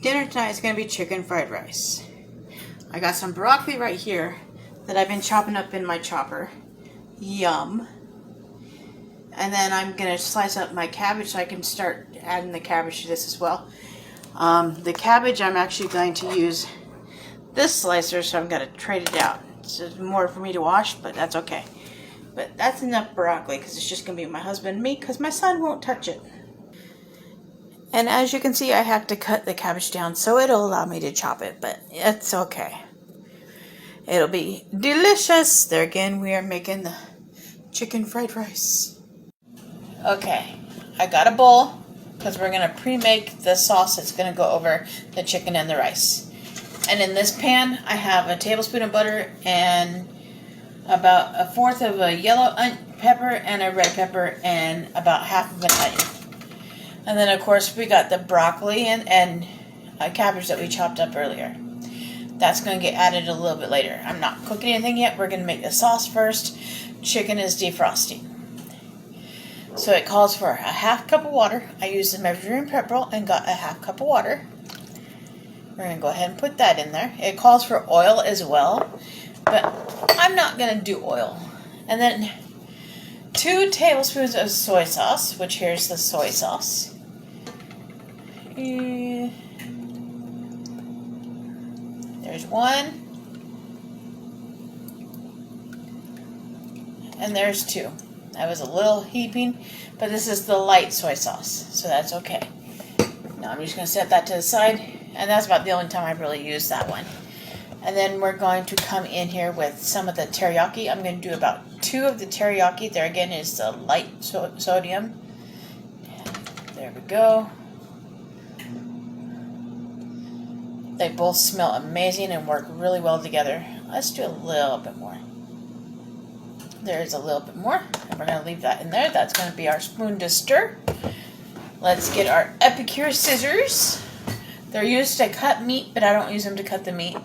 Dinner tonight is going to be chicken fried rice. I got some broccoli right here that I've been chopping up in my chopper. Yum. And then I'm going to slice up my cabbage so I can start adding the cabbage to this as well. The cabbage, I'm actually going to use this slicer, so I'm going to trade it out. It's more for me to wash, but that's okay. But that's enough broccoli because it's just going to be my husband and me because my son won't touch it. And as you can see, I have to cut the cabbage down so it'll allow me to chop it, but it's okay. It'll be delicious. There again, we are making the chicken fried rice. Okay, I got a bowl because we're going to pre-make the sauce that's going to go over the chicken and the rice. And in this pan, I have a tablespoon of butter and about 1/4 of a yellow pepper and a red pepper and about 1/2 of an onion. And then, of course, we got the broccoli and cabbage that we chopped up earlier. That's going to get added a little bit later. I'm not cooking anything yet. We're going to make the sauce first. Chicken is defrosting. So it calls for a 1/2 cup of water. I used the measuring cup roll and got a 1/2 cup of water. We're going to go ahead and put that in there. It calls for oil as well, but I'm not going to do oil. And then 2 tablespoons of soy sauce, which here's the soy sauce. There's 1. And there's 2. That was a little heaping, but this is the light soy sauce, so that's okay. Now I'm just going to set that to the side, and that's about the only time I've really used that one. And then we're going to come in here with some of the teriyaki. I'm going to do about 2 of the teriyaki. There again is the light sodium. There we go. They both smell amazing and work really well together. Let's do a little bit more. There's a little bit more, and we're going to leave that in there. That's going to be our spoon to stir. Let's get our Epicure scissors. They're used to cut meat, but I don't use them to cut the meat.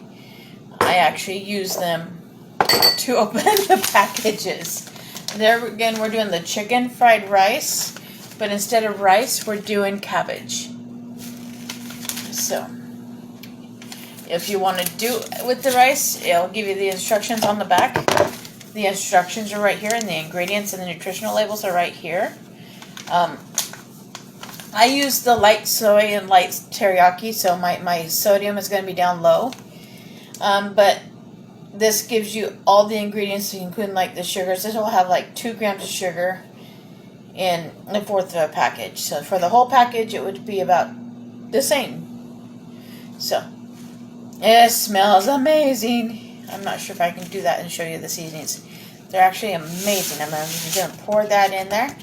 I actually use them to open the packages. There again, we're doing the chicken fried rice, but instead of rice, we're doing cabbage. So, if you want to do it with the rice, it'll give you the instructions on the back. The instructions are right here, and the ingredients and the nutritional labels are right here. I use the light soy and light teriyaki, so my sodium is going to be down low. But this gives you all the ingredients, including like the sugars. This will have like 2 grams of sugar in 1/4 of a package. So for the whole package, it would be about the same. So it smells amazing. I'm not sure if I can do that and show you the seasonings. They're actually amazing. I'm just going to pour that in there.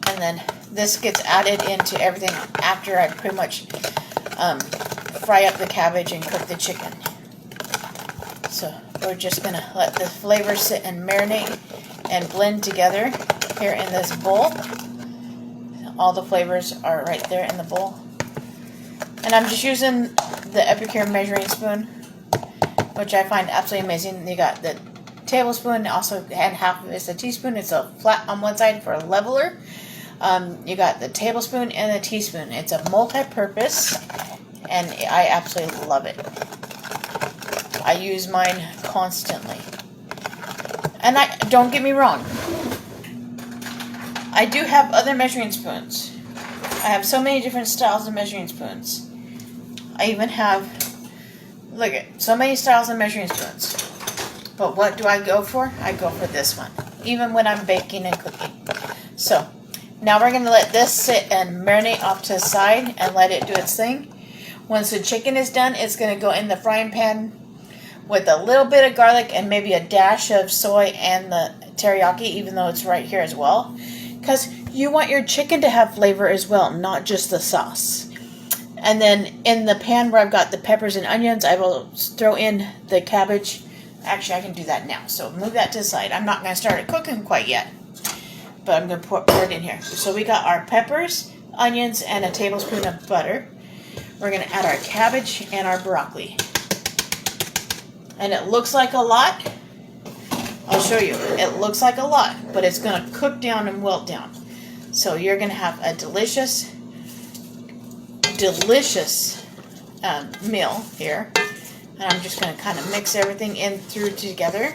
And then this gets added into everything after I pretty much fry up the cabbage and cook the chicken. So we're just going to let the flavors sit and marinate and blend together here in this bowl. All the flavors are right there in the bowl. And I'm just using the Epicure measuring spoon, which I find absolutely amazing. You got the tablespoon, also, and 1/2 of it's a teaspoon. It's a flat on one side for a leveler. You got the tablespoon and the teaspoon. It's a multi-purpose, and I absolutely love it. I use mine constantly. And don't get me wrong, I do have other measuring spoons. I have so many different styles of measuring spoons. I even have, look at, so many styles of measuring spoons. But what do I go for? I go for this one, even when I'm baking and cooking. So, now we're going to let this sit and marinate off to the side and let it do its thing. Once the chicken is done, it's going to go in the frying pan with a little bit of garlic and maybe a dash of soy and the teriyaki, even though it's right here as well. Because you want your chicken to have flavor as well, not just the sauce. And then in the pan where I've got the peppers and onions, I will throw in the cabbage. Actually, I can do that now. So move that to the side. I'm not going to start it cooking quite yet, but I'm going to pour it in here. So we got our peppers, onions, and a tablespoon of butter. We're going to add our cabbage and our broccoli. And it looks like a lot. I'll show you. It looks like a lot, but it's going to cook down and wilt down. So you're going to have a delicious delicious meal here. And I'm just going to kind of mix everything in through together.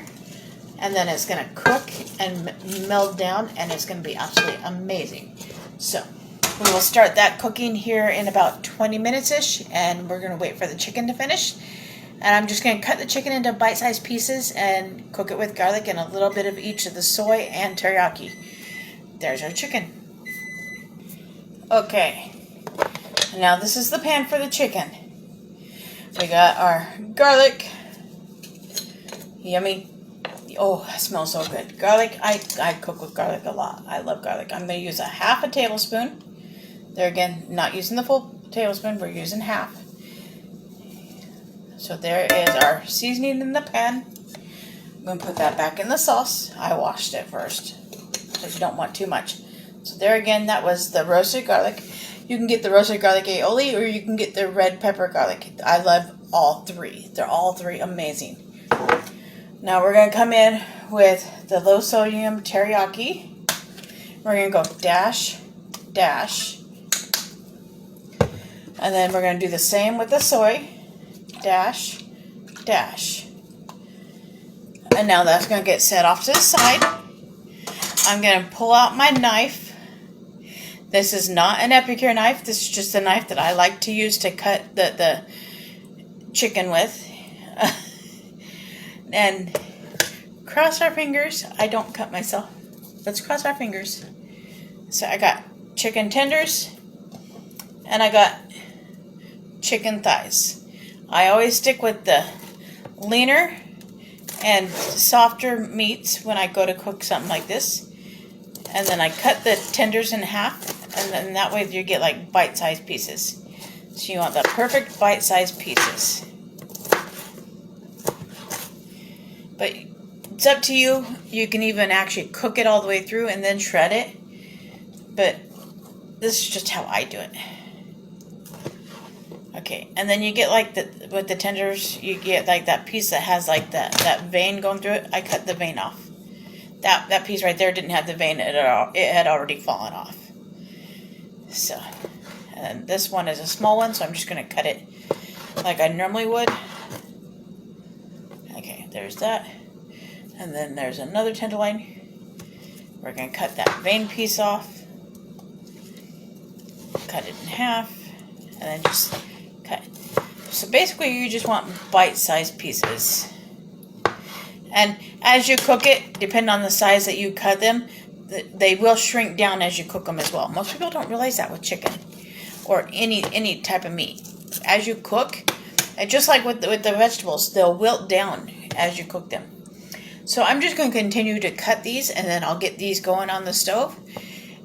And then it's going to cook and meld down, and it's going to be absolutely amazing. So we will start that cooking here in about 20 minutes-ish, and we're going to wait for the chicken to finish. And I'm just going to cut the chicken into bite-sized pieces and cook it with garlic and a little bit of each of the soy and teriyaki. There's our chicken. Okay, now this is the pan for the chicken. We got our garlic. Yummy. Oh, that smells so good. Garlic, I cook with garlic a lot. I love garlic. I'm going to use a half a tablespoon. There again, not using the full tablespoon. We're using half. So there is our seasoning in the pan. I'm going to put that back in the sauce. I washed it first because you don't want too much. So there again, that was the roasted garlic. You can get the roasted garlic aioli, or you can get the red pepper garlic. I love all three. They're all three amazing. Now we're going to come in with the low sodium teriyaki. We're going to go dash, dash. And then we're going to do the same with the soy. Dash, dash. And now that's going to get set off to the side. I'm going to pull out my knife. This is not an Epicure knife. This is just a knife that I like to use to cut the chicken with. And cross our fingers. I don't cut myself. Let's cross our fingers. So I got chicken tenders, and I got chicken thighs. I always stick with the leaner and softer meats when I go to cook something like this. And then I cut the tenders in half, and then that way you get like bite-sized pieces. So you want the perfect bite-sized pieces. But it's up to you. You can even actually cook it all the way through and then shred it. But this is just how I do it. Okay, and then you get like with the tenders, you get like that piece that has like that vein going through it. I cut the vein off. That piece right there didn't have the vein at all. It had already fallen off. So, and this one is a small one, so I'm just going to cut it like I normally would. Okay, there's that. And then there's another tenderloin. We're going to cut that vein piece off. Cut it in half. And then just cut. So basically you just want bite-sized pieces. And as you cook it, depending on the size that you cut them, they will shrink down as you cook them as well. Most people don't realize that with chicken or any type of meat. As you cook, and just like with the vegetables, they'll wilt down as you cook them. So I'm just going to continue to cut these, and then I'll get these going on the stove.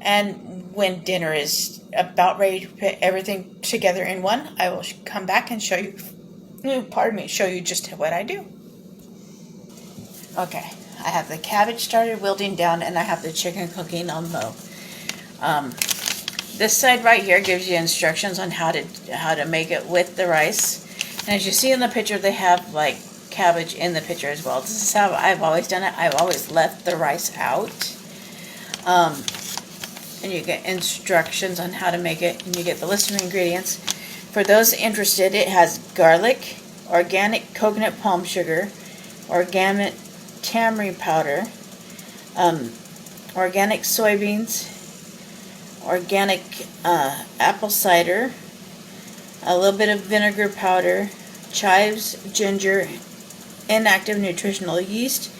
And when dinner is about ready to put everything together in one, I will come back and show you, show you just what I do. Okay, I have the cabbage started wilting down, and I have the chicken cooking on low. This side right here gives you instructions on how to make it with the rice. And as you see in the picture, they have like cabbage in the picture as well. This is how I've always done it. I've always left the rice out. And you get instructions on how to make it, and you get the list of ingredients. For those interested, it has garlic, organic coconut palm sugar, organic tamarind powder, organic soybeans, organic apple cider, a little bit of vinegar powder, chives, ginger, inactive nutritional yeast,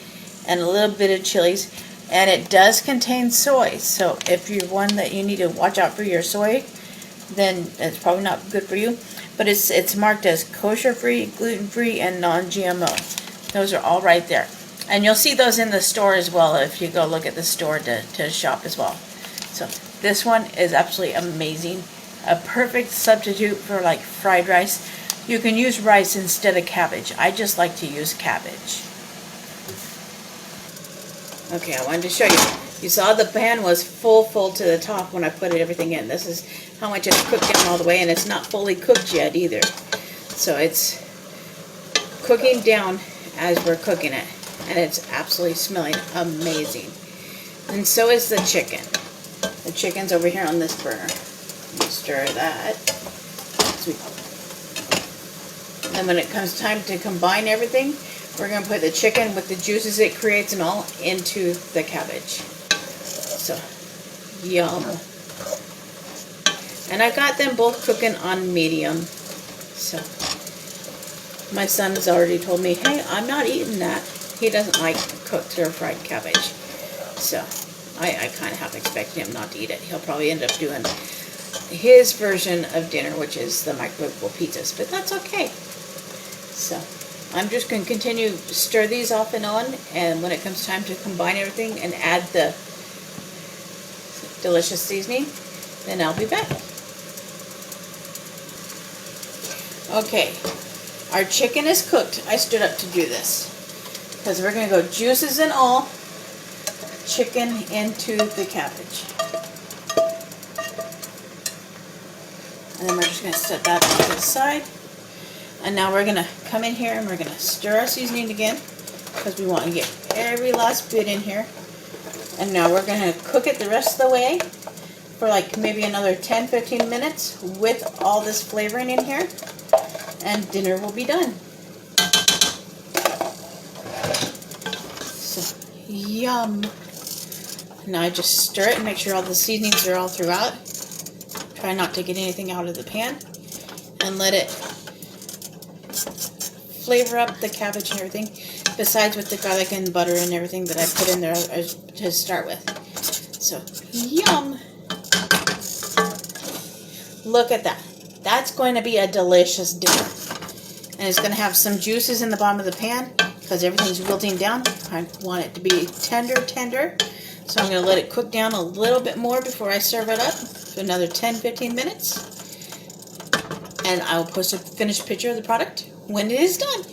and a little bit of chilies. And it does contain soy, so if you're one that you need to watch out for your soy, then it's probably not good for you. But it's marked as kosher-free, gluten-free, and non-GMO. Those are all right there. And you'll see those in the store as well if you go look at the store to shop as well. So this one is absolutely amazing. A perfect substitute for like fried rice. You can use rice instead of cabbage. I just like to use cabbage. Okay, I wanted to show you. You saw the pan was full to the top when I put everything in. This is how much it's cooked down all the way, and it's not fully cooked yet either. So it's cooking down as we're cooking it, and it's absolutely smelling amazing. And so is the chicken. The chicken's over here on this burner. Stir that. Sweet. And when it comes time to combine everything, we're going to put the chicken with the juices it creates and all into the cabbage. So, yum. And I got them both cooking on medium. So, my son's already told me, hey, I'm not eating that. He doesn't like cooked or fried cabbage. So, I kind of have expected him not to eat it. He'll probably end up doing his version of dinner, which is the microwavable pizzas. But that's okay. So, I'm just going to continue to stir these off and on. And when it comes time to combine everything and add the delicious seasoning, then I'll be back. Okay, our chicken is cooked. I stood up to do this because we're going to go juices and all, chicken into the cabbage. And then we're just going to set that off to the side. And now we're going to come in here and we're going to stir our seasoning again because we want to get every last bit in here. And now we're going to cook it the rest of the way for like maybe another 10-15 minutes with all this flavoring in here. And dinner will be done. So, yum. Now I just stir it and make sure all the seasonings are all throughout. Try not to get anything out of the pan. And let it flavor up the cabbage and everything. Besides with the garlic and butter and everything that I put in there to start with. So, yum. Look at that. That's going to be a delicious dinner. And it's going to have some juices in the bottom of the pan because everything's wilting down. I want it to be tender. So I'm going to let it cook down a little bit more before I serve it up for another 10-15 minutes. And I'll post a finished picture of the product when it is done.